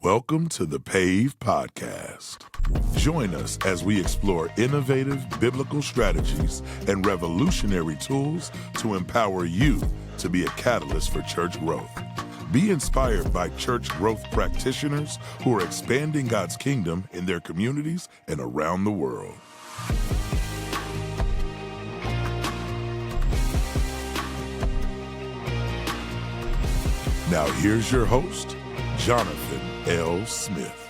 Welcome to the Pave Podcast. Join us as we explore innovative biblical strategies and revolutionary tools to empower you to be a catalyst for church growth. Be inspired by church growth practitioners who are expanding God's kingdom in their communities and around the world. Now here's your host, Jonathan L. Smith.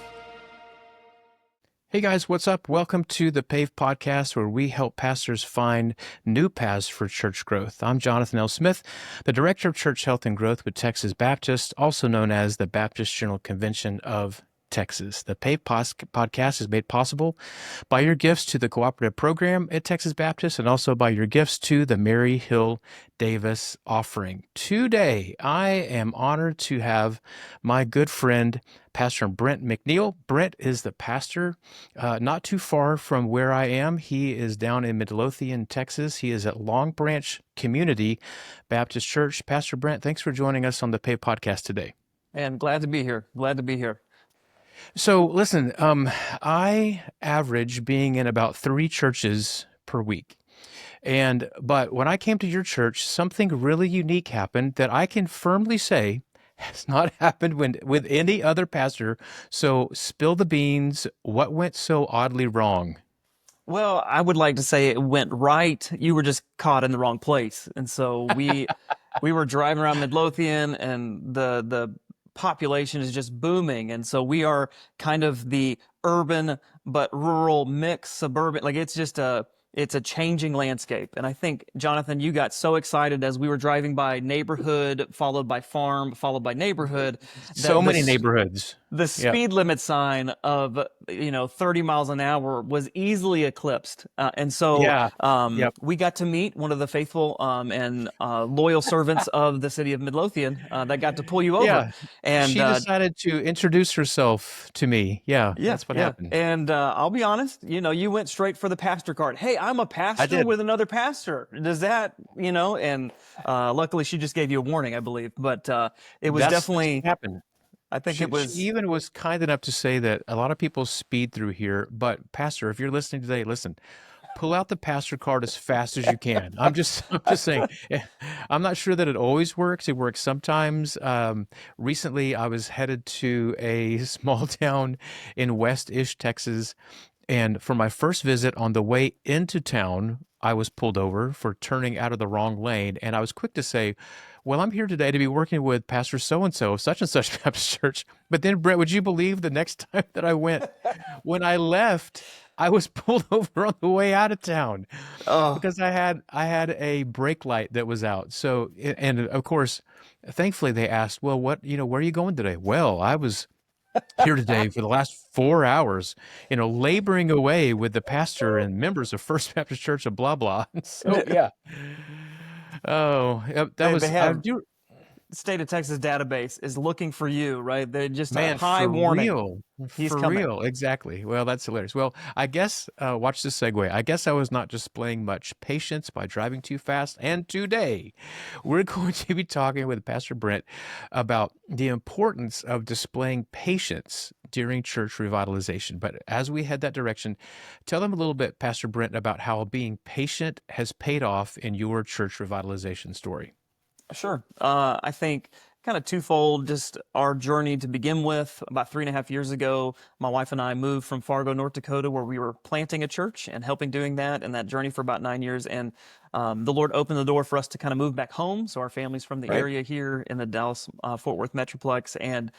Hey guys, what's up? Welcome to the Pave Podcast, where we help pastors find new paths for church growth. I'm Jonathan L. Smith, the Director of Church Health and Growth with Texas Baptist, also known as the Baptist General Convention of Texas. The Pave Podcast is made possible by your gifts to the cooperative program at Texas Baptist and also by your gifts to the Mary Hill Davis offering. Today, I am honored to have my good friend, Pastor Brent McNeal. Brent is the pastor not too far from where I am. He is down in Midlothian, Texas. He is at Long Branch Community Baptist Church. Pastor Brent, thanks for joining us on the Pave Podcast today. And glad to be here. So listen, I average being in about 3 churches per week. But when I came to your church, something really unique happened that I can firmly say has not happened with any other pastor. So spill the beans. What went so oddly wrong? Well, I would like to say it went right. You were just caught in the wrong place. And so we were driving around Midlothian, and the population is just booming. And so we are kind of the urban but rural mix, suburban. Like it's a changing landscape. And I think, Jonathan, you got so excited as we were driving by neighborhood, followed by farm, followed by neighborhood. So many neighborhoods. The speed limit sign of 30 miles an hour was easily eclipsed. And so we got to meet one of the faithful and loyal servants of the city of Midlothian that got to pull you over. Yeah. And she decided to introduce herself to me. That's what happened. And I'll be honest, you went straight for the pastor card. Hey, I'm a pastor with another pastor. Does that, and luckily she just gave you a warning, I believe. But it was definitely happened. I think She even was kind enough to say that a lot of people speed through here. But Pastor, if you're listening today, listen, pull out the pastor card as fast as you can. I'm just saying, I'm not sure that it always works. It works sometimes. Recently, I was headed to a small town in West-ish Texas. And for my first visit, on the way into town, I was pulled over for turning out of the wrong lane. And I was quick to say, well, I'm here today to be working with Pastor so-and-so of such and such Baptist Church. But then, Brett, would you believe the next time that I went, when I left, I was pulled over on the way out of town because I had a brake light that was out. So, and of course, thankfully they asked, well, where are you going today? Well, I was here today for the last 4 hours, laboring away with the pastor and members of First Baptist Church of blah, blah. So, yeah. Oh, that was, State of Texas database is looking for you, right? They're just a high for warning. Real. He's for coming. real, exactly. Well, that's hilarious. Well, I guess, watch this segue. I guess I was not displaying much patience by driving too fast. And today, we're going to be talking with Pastor Brent about the importance of displaying patience during church revitalization. But as we head that direction, tell them a little bit, Pastor Brent, about how being patient has paid off in your church revitalization story. Sure. I think kind of twofold, just our journey to begin with. About 3.5 years ago, my wife and I moved from Fargo, North Dakota, where we were planting a church and helping doing that, and that journey for about 9 years. And the Lord opened the door for us to kind of move back home. So our family's from the area here in the Dallas-Fort Worth Metroplex. And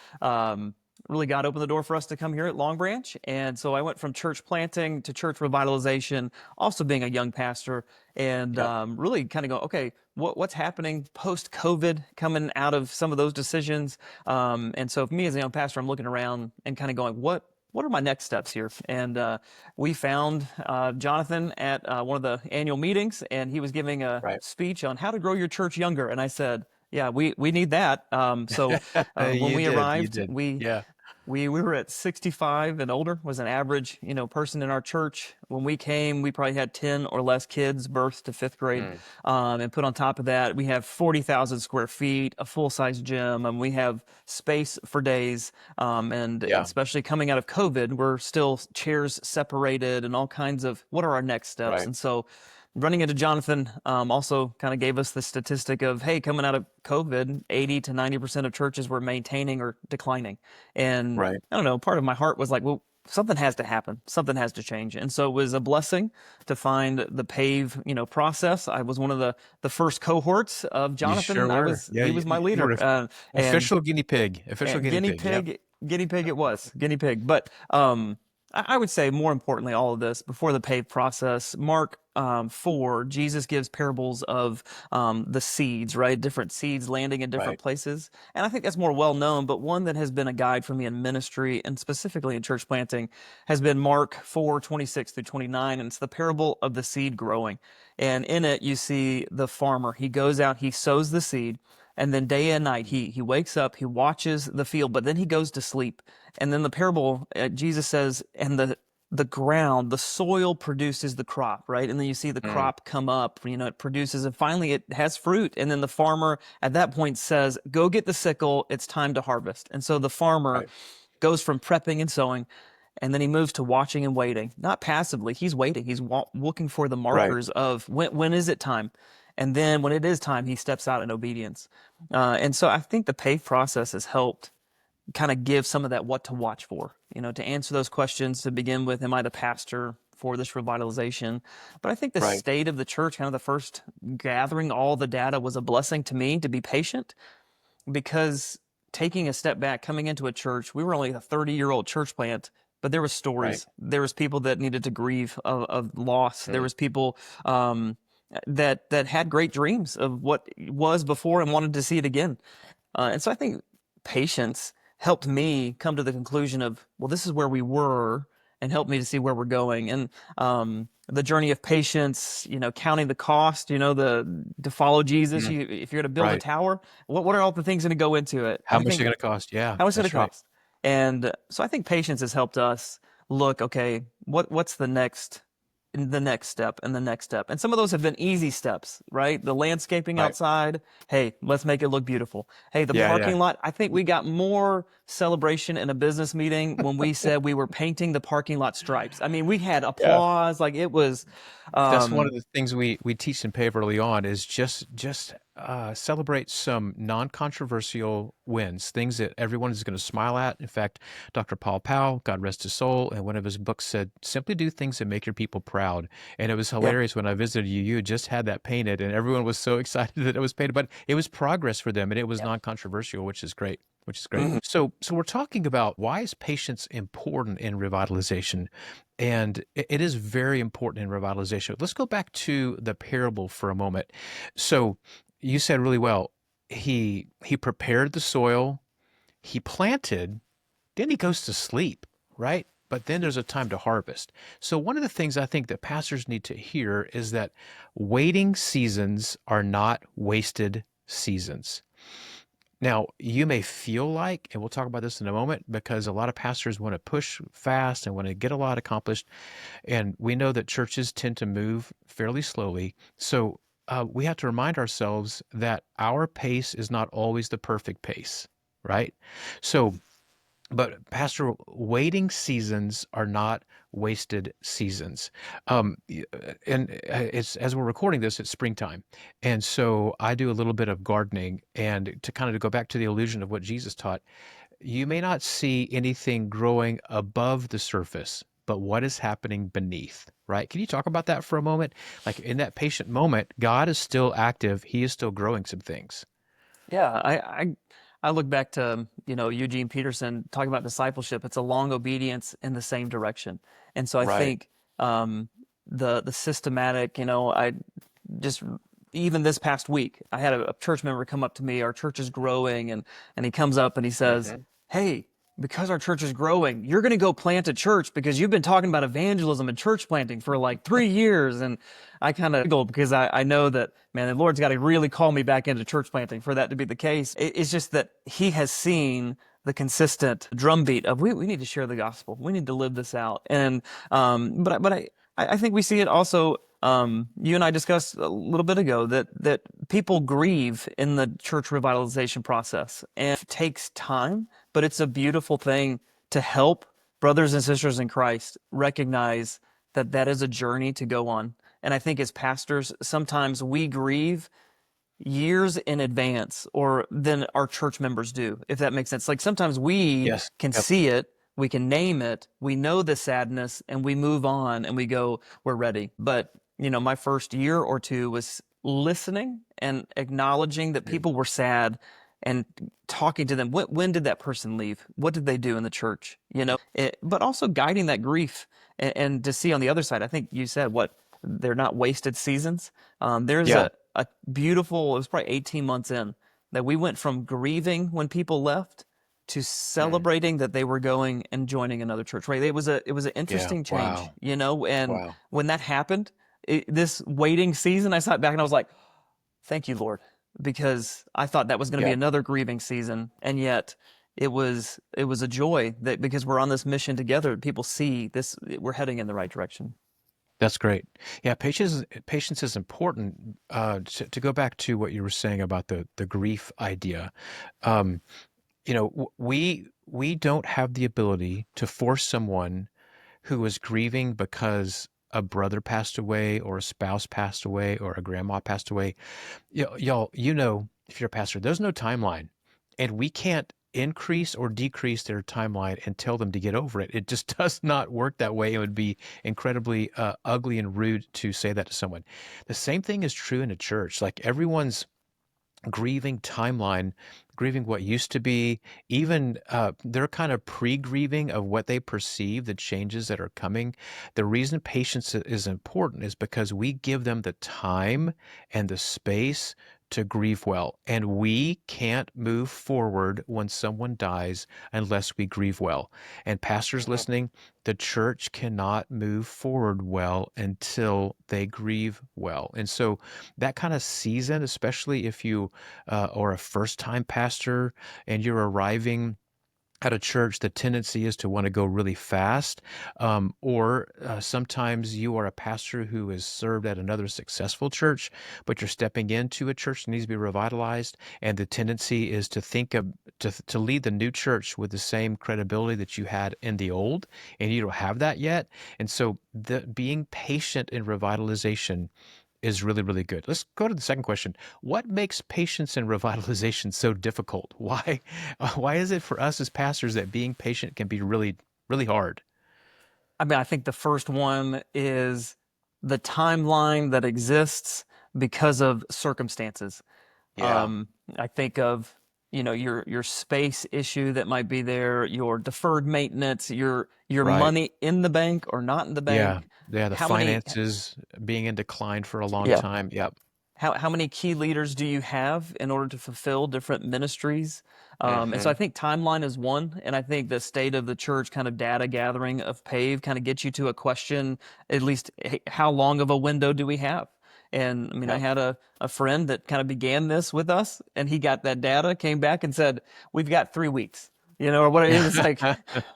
really God opened the door for us to come here at Long Branch. And so I went from church planting to church revitalization, also being a young pastor, and really kind of go, okay, what's happening post-COVID, coming out of some of those decisions. And so for me as a young pastor, I'm looking around and kind of going, what are my next steps here? And we found Jonathan at one of the annual meetings, and he was giving a speech on how to grow your church younger. And I said, yeah, we need that. So when we arrived, We were at 65 and older was an average, person in our church. When we came, we probably had 10 or less kids birthed to fifth grade. And put on top of that, we have 40,000 square feet, a full-size gym, and we have space for days. And especially coming out of COVID, we're still chairs separated and all kinds of what are our next steps. Right. And so running into Jonathan also kind of gave us the statistic of, hey, coming out of COVID, 80 to 90% of churches were maintaining or declining. And Right. I don't know, part of my heart was like, well, something has to happen. Something has to change. And so it was a blessing to find the Pave, process. I was one of the first cohorts of Jonathan. sure were. He was my You leader. were And official guinea pig. Official guinea pig. Yep. guinea pig it was, guinea pig. But I would say more importantly, all of this before the Pave process, Mark 4, Jesus gives parables of the seeds, right? Different seeds landing in different Right. places. And I think that's more well known, but one that has been a guide for me in ministry and specifically in church planting has been Mark 4:26 through 29. And it's the parable of the seed growing. And in it, you see the farmer. He goes out, he sows the seed. And then day and night, he wakes up, he watches the field, but then he goes to sleep. And then the parable, Jesus says, and the ground, the soil produces the crop, right? And then you see the crop come up, it produces, and finally it has fruit. And then the farmer at that point says, go get the sickle, it's time to harvest. And so the farmer goes from prepping and sowing, and then he moves to watching and waiting, not passively. He's waiting. He's looking for the markers of when is it time? And then when it is time, he steps out in obedience. And so I think the Pave process has helped kind of give some of that what to watch for, to answer those questions to begin with. Am I the pastor for this revitalization? But I think the state of the church, kind of the first gathering all the data, was a blessing to me to be patient, because taking a step back, coming into a church, we were only a 30-year-old church plant, but there was stories. There was people that needed to grieve of loss. There was people that had great dreams of what was before and wanted to see it again. And so I think patience helped me come to the conclusion of, well, this is where we were, and helped me to see where we're going. And the journey of patience, counting the cost, to follow Jesus. If you're going to build a tower, what are all the things going to go into it? How much is it going to cost? Yeah. How much is it going to right. cost? And so I think patience has helped us look, okay, what's the next step and the next step. And some of those have been easy steps, right? The landscaping outside. Hey, let's make it look beautiful. Hey, the parking lot. I think we got more celebration in a business meeting when we said we were painting the parking lot stripes. I mean, we had applause. Like it was. That's one of the things we teach in Pave early on is just celebrate some non-controversial wins, things that everyone is going to smile at. In fact, Dr. Paul Powell, God rest his soul, in one of his books said, simply do things that make your people proud. And it was hilarious when I visited you. You had just had that painted, and everyone was so excited that it was painted. But it was progress for them, and it was non-controversial, which is great. So we're talking about why is patience important in revitalization? And it is very important in revitalization. Let's go back to the parable for a moment. So you said really well, he prepared the soil, he planted, then he goes to sleep, right? But then there's a time to harvest. So one of the things I think that pastors need to hear is that waiting seasons are not wasted seasons. Now, you may feel like, and we'll talk about this in a moment, because a lot of pastors want to push fast and want to get a lot accomplished. And we know that churches tend to move fairly slowly. So we have to remind ourselves that our pace is not always the perfect pace, right? So, but Pastor, waiting seasons are not wasted seasons. And it's, as we're recording this, it's springtime. And so I do a little bit of gardening, and to kind of go back to the illusion of what Jesus taught, you may not see anything growing above the surface, but what is happening beneath, right? Can you talk about that for a moment? Like in that patient moment, God is still active. He is still growing some things. Yeah, I look back to, Eugene Peterson talking about discipleship. It's a long obedience in the same direction. And so I think the systematic, I just, even this past week, I had a church member come up to me. Our church is growing, and he comes up and he says, hey, because our church is growing, you're going to go plant a church because you've been talking about evangelism and church planting for like 3 years. And I kind of giggle because I know that, man, the Lord's got to really call me back into church planting for that to be the case. It's just that he has seen the consistent drumbeat of we need to share the gospel. We need to live this out. And I think we see it also. You and I discussed a little bit ago that people grieve in the church revitalization process, and it takes time, but it's a beautiful thing to help brothers and sisters in Christ recognize that that is a journey to go on. And I think as pastors, sometimes we grieve years in advance or than our church members do, if that makes sense. Like sometimes we Yes. can Yep. see it, we can name it, we know the sadness, and we move on and we go, we're ready. But, my first year or two was listening and acknowledging that people were sad and talking to them. When did that person leave? What did they do in the church? But also guiding that grief and to see on the other side. I think you said they're not wasted seasons. There's Yeah. a beautiful, it was probably 18 months in, that we went from grieving when people left to celebrating that they were going and joining another church, right? It was an interesting change, Wow. and Wow. when that happened, this waiting season, I sat back and I was like, thank you, Lord, because I thought that was going to be Yeah. another grieving season. And yet it was a joy that because we're on this mission together, people see this, we're heading in the right direction. That's great. Yeah, patience is important. To go back to what you were saying about the grief idea, um, we don't have the ability to force someone who is grieving because a brother passed away or a spouse passed away or a grandma passed away. Y'all, if you're a pastor, there's no timeline, and we can't increase or decrease their timeline and tell them to get over it. It just does not work that way. It would be incredibly ugly and rude to say that to someone. The same thing is true in a church. Like everyone's grieving timeline, grieving what used to be, even they're kind of pre-grieving of what they perceive, the changes that are coming. The reason patience is important is because we give them the time and the space to grieve well. And we can't move forward when someone dies unless we grieve well. And pastors listening, the church cannot move forward well until they grieve well. And so that kind of season, especially if you are a first-time pastor and you're arriving at a church, the tendency is to want to go really fast. Or sometimes you are a pastor who has served at another successful church, but you're stepping into a church that needs to be revitalized, and the tendency is to think of to lead the new church with the same credibility that you had in the old, and you don't have that yet. And so being patient in revitalization is really, really good. Let's go to the second question. What makes patience and revitalization so difficult? Why is it for us as pastors that being patient can be really, really hard? I mean, I think the first one is the timeline that exists because of circumstances. Yeah. I think of, your space issue that might be there, your deferred maintenance, your Right. money in the bank or not in the Yeah. bank. Yeah. The How many, finances being in decline for a long yeah, time. Yep. how many key leaders do you have in order to fulfill different ministries? And so I think timeline is one, and I think the state of the church kind of data gathering of Pave kind of gets you to a question, at least how long of a window do we have? And I mean, I had a friend that kind of began this with us, and he got that data, came back and said, we've got 3 weeks, or what it is. It's like,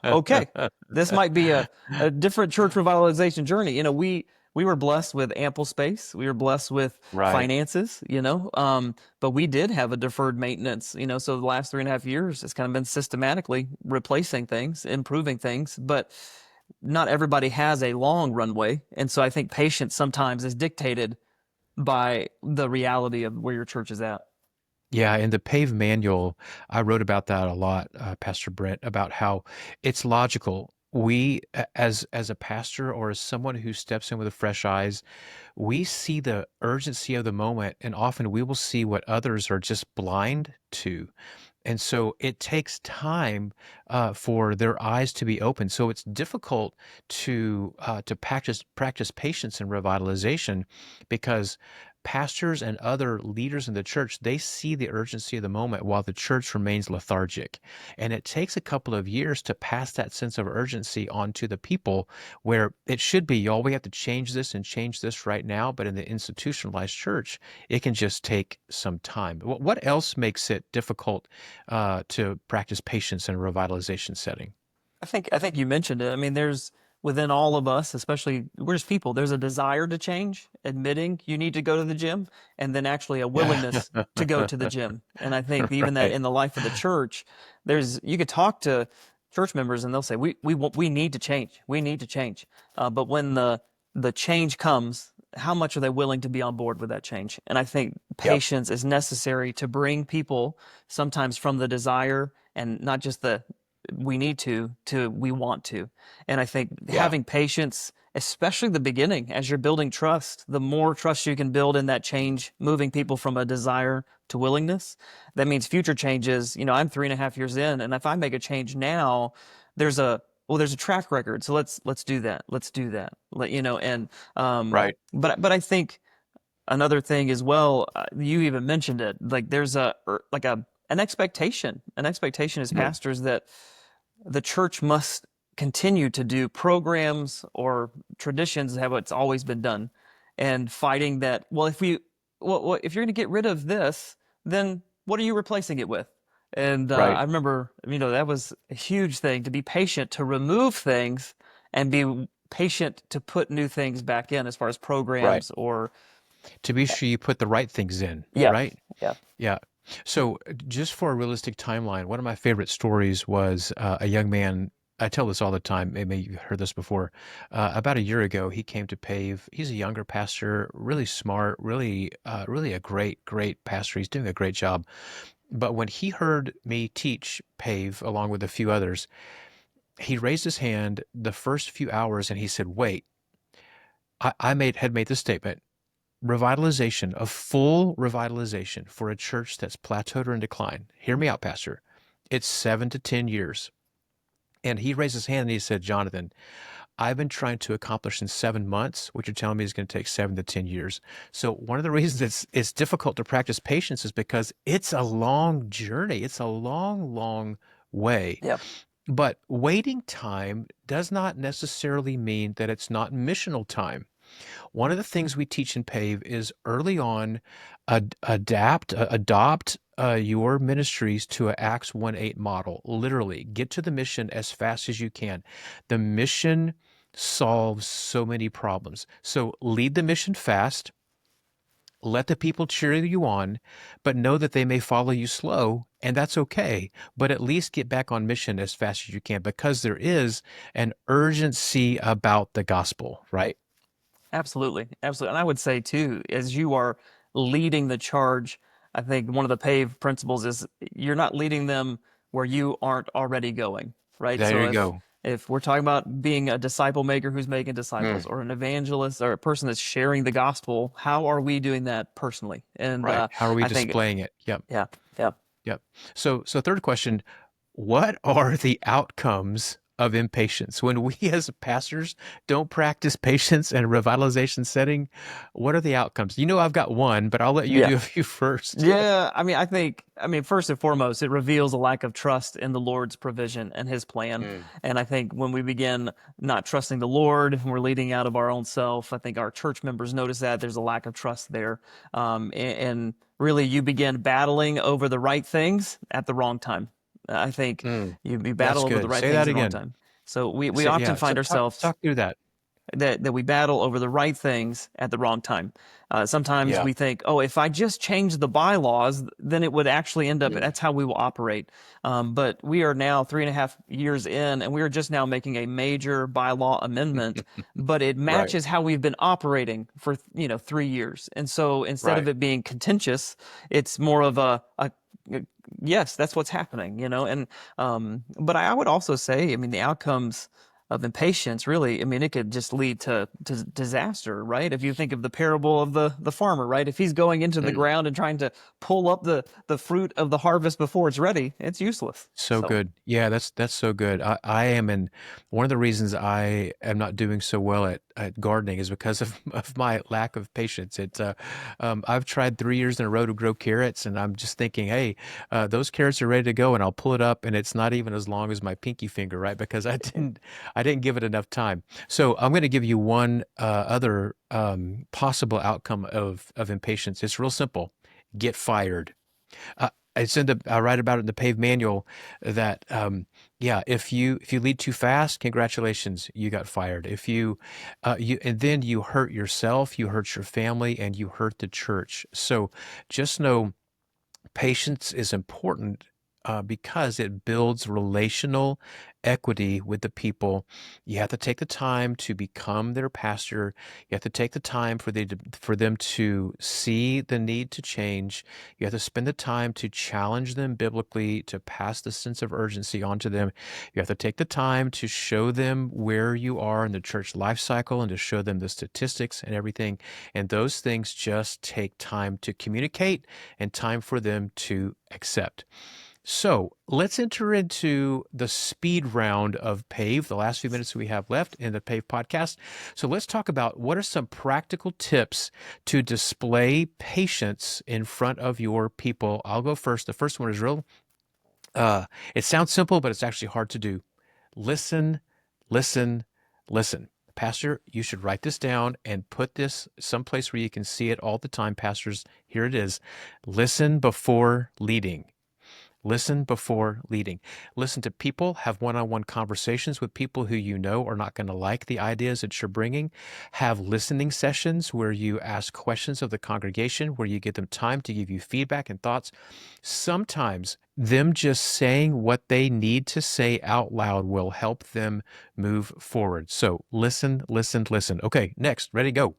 okay, this might be a different church revitalization journey. We were blessed with ample space. We were blessed with Right. finances, but we did have a deferred maintenance, so the last 3.5 years, it's kind of been systematically replacing things, improving things, but not everybody has a long runway. And so I think patience sometimes is dictated by the reality of where your church is at. Yeah, in the Pave manual, I wrote about that a lot, Pastor Brent, about how it's logical. As a pastor or as someone who steps in with fresh eyes, we see the urgency of the moment, and often we will see what others are just blind to. And so it takes time for their eyes to be open. So it's difficult to practice patience and revitalization because pastors and other leaders in the church, they see the urgency of the moment while the church remains lethargic. And it takes a couple of years to pass that sense of urgency on to the people, where it should be, y'all, we have to change this and change this right now. But in the institutionalized church, it can just take some time. What else makes it difficult to practice patience in a revitalization setting? I think you mentioned it. I mean, there's within all of us, especially we're just people, there's a desire to change, admitting you need to go to the gym, and then actually a willingness to go to the gym. And I think even that Right. in the life of the church, you could talk to church members and they'll say, we need to change. We need to change. But when the change comes, how much are they willing to be on board with that change? And I think Yep. patience is necessary to bring people sometimes from the desire and not just the we need to we want to. And I think Yeah. having patience, especially the beginning, as you're building trust, the more trust you can build in that change, moving people from a desire to willingness, that means future changes. I'm 3.5 years in, and if I make a change now, there's a track record. So let's do that. Let's do that. Right. But I think another thing as well, you even mentioned it, like there's an expectation as Mm. pastors that the church must continue to do programs or traditions how it's always been done, and fighting that. Well, if you're going to get rid of this, then what are you replacing it with? And Right. I remember, that was a huge thing, to be patient to remove things and be patient to put new things back in as far as Right. programs or To be sure you put the right things in, yeah, right? yeah, Yeah. So just for a realistic timeline, one of my favorite stories was a young man. I tell this all the time. Maybe you've heard this before. About a year ago, he came to Pave. He's a younger pastor, really smart, really a great, great pastor. He's doing a great job. But when he heard me teach Pave along with a few others, he raised his hand the first few hours and he said, "Wait, had made this statement. Revitalization, a full revitalization for a church that's plateaued or in decline. Hear me out, Pastor. It's 7 to 10 years." And he raised his hand and he said, "Jonathan, I've been trying to accomplish in 7 months what you're telling me is going to take 7 to 10 years." So one of the reasons it's difficult to practice patience is because it's a long journey. It's a long, long way. yeah. But waiting time does not necessarily mean that it's not missional time. One of the things we teach in Pave is early on, adopt your ministries to a Acts 1:8 model. Literally, get to the mission as fast as you can. The mission solves so many problems. So lead the mission fast. Let the people cheer you on, but know that they may follow you slow, and that's okay. But at least get back on mission as fast as you can, because there is an urgency about the gospel, right? Absolutely. Absolutely. And I would say too, as you are leading the charge, I think one of the PAVE principles is you're not leading them where you aren't already going, right? There So you go. if we're talking about being a disciple maker who's making disciples, Mm, or an evangelist, or a person that's sharing the gospel, how are we doing that personally? And right. How are we I think, displaying it? Yep. yeah, yeah. Yep. So third question, what are the outcomes of impatience? When we as pastors don't practice patience in a revitalization setting, what are the outcomes? I've got one, but I'll let you Yeah. do a few first. Yeah, I mean, first and foremost, it reveals a lack of trust in the Lord's provision and His plan. Mm. And I think when we begin not trusting the Lord, when we're leading out of our own self, I think our church members notice that there's a lack of trust there. And really, you begin battling over the right things at the wrong time. I think Mm. you That's battle over the good. right Say things that at the wrong again. time. So we often Yeah. So find ourselves talk through that. that we battle over the right things at the wrong time. Sometimes Yeah. we think, oh, if I just change the bylaws, then it would actually end up, Mm. that's how we will operate. But we are now 3.5 years in, and we are just now making a major bylaw amendment, but it Right. matches how we've been operating for, 3 years. And so instead of Right. it being contentious, it's more of a yes, that's what's happening. But I would also say, I mean, the outcomes, of impatience, really, I mean, it could just lead to disaster, right? If you think of the parable of the farmer, right? If he's going into the ground and trying to pull up the fruit of the harvest before it's ready, it's useless. So good. Yeah, that's so good. I am in one of the reasons I am not doing so well at gardening is because of my lack of patience. I've tried 3 years in a row to grow carrots, and I'm just thinking, hey, those carrots are ready to go, and I'll pull it up, and it's not even as long as my pinky finger, right? Because I didn't give it enough time. So I'm going to give you one other possible outcome of impatience. It's real simple. Get fired. I write about it in the Pave manual that yeah, if you lead too fast, congratulations, you got fired. If you and then you hurt yourself, you hurt your family, and you hurt the church. So just know patience is important because it builds relational equity with the people. You have to take the time to become their pastor. You have to take the time for them to see the need to change. You have to spend the time to challenge them biblically, to pass the sense of urgency on to them. You have to take the time to show them where you are in the church life cycle and to show them the statistics and everything. And those things just take time to communicate and time for them to accept. So let's enter into the speed round of Pave, the last few minutes we have left in the Pave podcast. So let's talk about what are some practical tips to display patience in front of your people. I'll go first. The first one is it sounds simple, but it's actually hard to do. Listen, listen, listen. Pastor, you should write this down and put this someplace where you can see it all the time. Pastors, here it is. Listen before leading. Listen before leading. Listen to people, have one-on-one conversations with people who you know are not going to like the ideas that you're bringing. Have listening sessions where you ask questions of the congregation, where you give them time to give you feedback and thoughts. Sometimes them just saying what they need to say out loud will help them move forward. So listen, listen, listen. Okay, next, ready, go.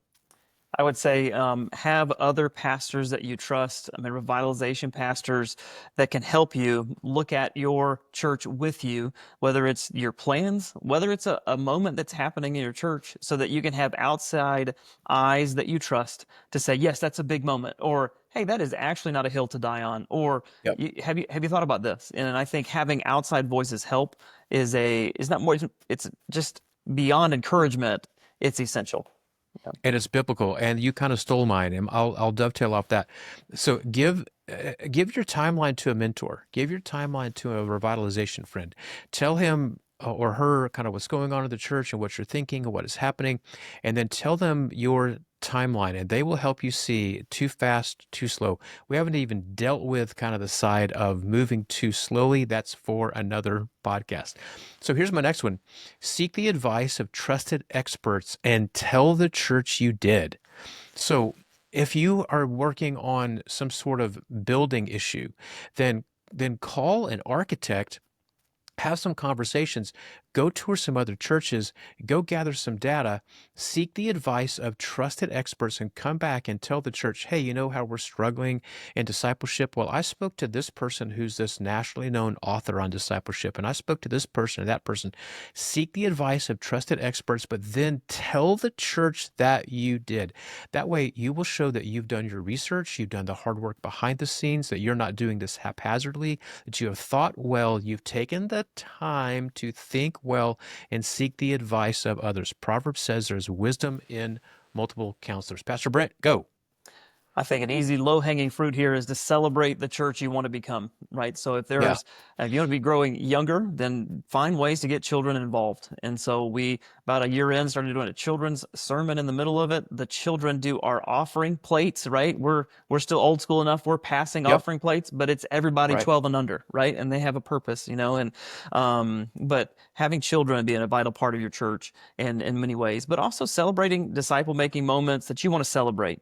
I would say have other pastors that you trust. I mean, revitalization pastors that can help you look at your church with you, whether it's your plans, whether it's a moment that's happening in your church, so that you can have outside eyes that you trust to say, yes, that's a big moment, or hey, that is actually not a hill to die on, or Yep. have you thought about this? And I think having outside voices help is not more. It's just beyond encouragement. It's essential. And it's biblical, and you kind of stole mine, and I'll dovetail off that. So give your timeline to a mentor. Give your timeline to a revitalization friend. Tell him or her kind of what's going on in the church and what you're thinking and what is happening, and then tell them your timeline, and they will help you see too fast, too slow. We haven't even dealt with kind of the side of moving too slowly. That's for another podcast. So here's my next one. Seek the advice of trusted experts and tell the church you did. So if you are working on some sort of building issue, then call an architect, have some conversations, go tour some other churches, go gather some data, seek the advice of trusted experts, and come back and tell the church, hey, you know how we're struggling in discipleship? Well, I spoke to this person who's this nationally known author on discipleship, and I spoke to this person and that person. Seek the advice of trusted experts, but then tell the church that you did. That way, you will show that you've done your research, you've done the hard work behind the scenes, that you're not doing this haphazardly, that you have thought well, you've taken the time to think well and seek the advice of others. Proverbs says there's wisdom in multiple counselors. Pastor Brent, go. I think an easy low-hanging fruit here is to celebrate the church you want to become, right? So if you want to be growing younger, then find ways to get children involved. And so we, about a year in, started doing a children's sermon in the middle of it. The children do our offering plates, right? We're still old school enough. We're passing offering plates, but it's everybody 12 and under, right? And they have a purpose, and but having children being a vital part of your church in many ways, but also celebrating disciple-making moments that you want to celebrate.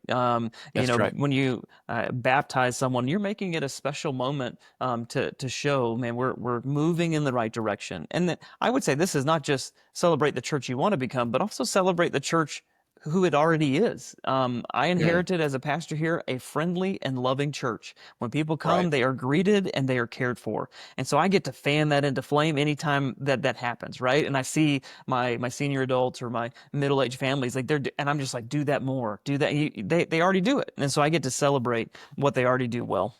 When you baptize someone, you're making it a special moment to show, man, we're moving in the right direction. And then I would say this is not just celebrate the church you want to become, but also celebrate the church who it already is. I Mm, inherited as a pastor here a friendly and loving church. When people come, right. they are greeted and they are cared for. And so I get to fan that into flame anytime that happens, right? And I see my senior adults or my middle-aged families, like and I'm just like, do that more, do that. They already do it. And so I get to celebrate what they already do well.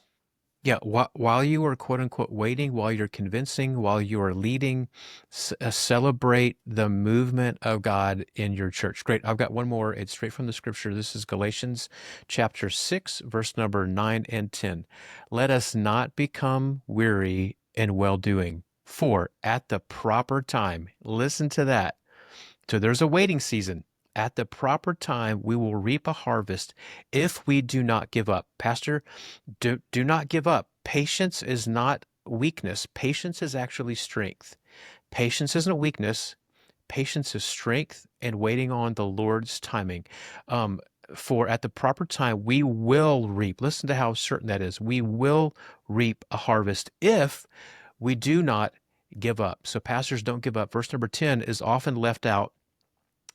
Yeah, while you are quote unquote waiting, while you're convincing, while you are leading, celebrate the movement of God in your church. Great. I've got one more. It's straight from the scripture. This is Galatians chapter 6, verse number 9 and 10. Let us not become weary in well doing, for at the proper time, listen to that. So there's a waiting season. At the proper time, we will reap a harvest if we do not give up. Pastor, do not give up. Patience is not weakness. Patience is actually strength. Patience isn't a weakness. Patience is strength and waiting on the Lord's timing. Um, for at the proper time, we will reap. Listen to how certain that is. We will reap a harvest if we do not give up. So pastors don't give up. Verse number 10 is often left out.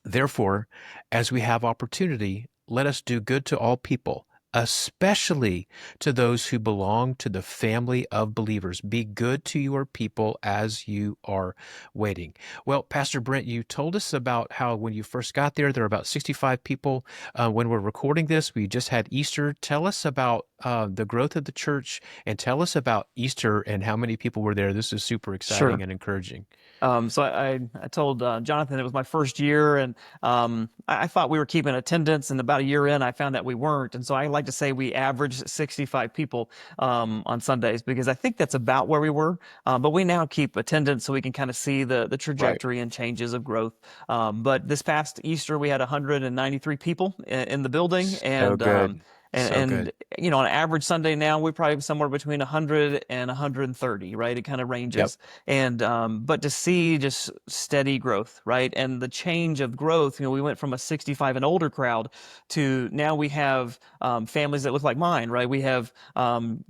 Therefore, as we have opportunity, let us do good to all people, especially to those who belong to the family of believers. Be good to your people as you are waiting. Well, Pastor Brent, you told us about how when you first got there were about 65 people. When we're recording this, we just had Easter. Tell us about the growth of the church and tell us about Easter and how many people were there. This is super exciting Sure. and encouraging. So I told Jonathan it was my first year, and I thought we were keeping attendance, and about a year in, I found that we weren't. And so I like to say we averaged 65 people on Sundays because I think that's about where we were. But we now keep attendance so we can kind of see the Right. trajectory and changes of growth. But this past Easter, we had 193 people in the building, So good. So and good. on an average Sunday now, we're probably somewhere between 100 and 130, right? It kind of Yep. ranges. And but to see just steady growth, right? And the change of growth, we went from a 65 and older crowd to now we have families that look like mine, right? We have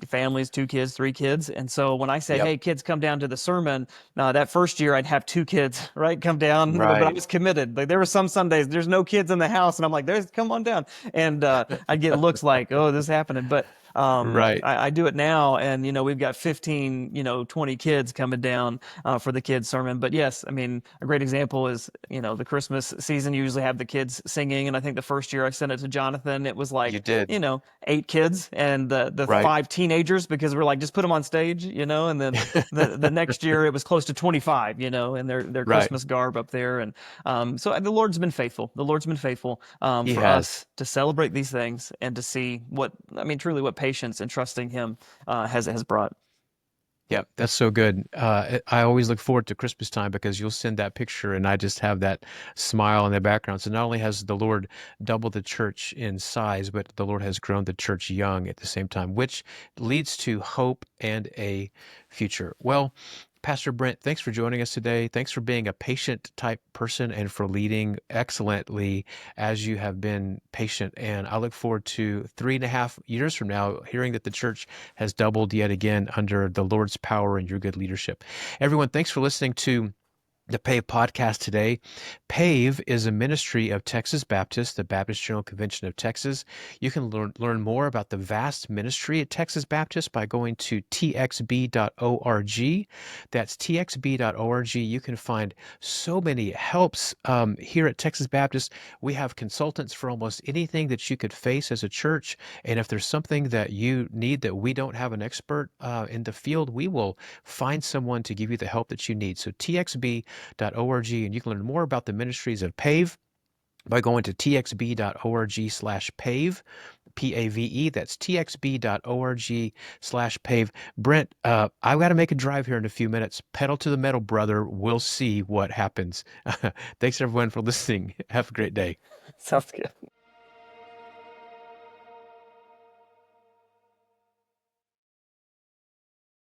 families, 2 kids, 3 kids. And so when I say, Yep. hey, kids, come down to the sermon, that first year I'd have 2 kids, right? Come down, but I Right. was committed. Like there were some Sundays, there's no kids in the house. And I'm like, come on down. And I'd get looks like, oh, this is happening. But Right. I do it now, and we've got 15, 20 kids coming down for the kids sermon. But yes, I mean, a great example is the Christmas season. You usually have the kids singing, and I think the first year I sent it to Jonathan, it was You like did. 8 kids and the Right. 5 teenagers because we're like just put them on stage, and then the next year it was close to 25, in their Right. Christmas garb up there, and so the Lord's been faithful. The Lord's been faithful He for has. us to celebrate these things and to see truly what patience and trusting Him has brought. Yep, that's so good. I always look forward to Christmas time because you'll send that picture and I just have that smile in the background. So not only has the Lord doubled the church in size, but the Lord has grown the church young at the same time, which leads to hope and a future. Well, Pastor Brent, thanks for joining us today. Thanks for being a patient type person and for leading excellently as you have been patient. And I look forward to 3.5 years from now, hearing that the church has doubled yet again under the Lord's power and your good leadership. Everyone, thanks for listening to the Pave Podcast today. Pave is a ministry of Texas Baptist, the Baptist General Convention of Texas. You can learn more about the vast ministry at Texas Baptist by going to txb.org. That's txb.org. You can find so many helps here at Texas Baptist. We have consultants for almost anything that you could face as a church. And if there's something that you need that we don't have an expert in the field, we will find someone to give you the help that you need. So txb.org, and you can learn more about the ministries of Pave by going to txb.org/pave, Pave. That's txb.org/pave. Brent, I've got to make a drive here in a few minutes. Pedal to the metal, brother. We'll see what happens. Thanks everyone for listening. Have a great day. Sounds good.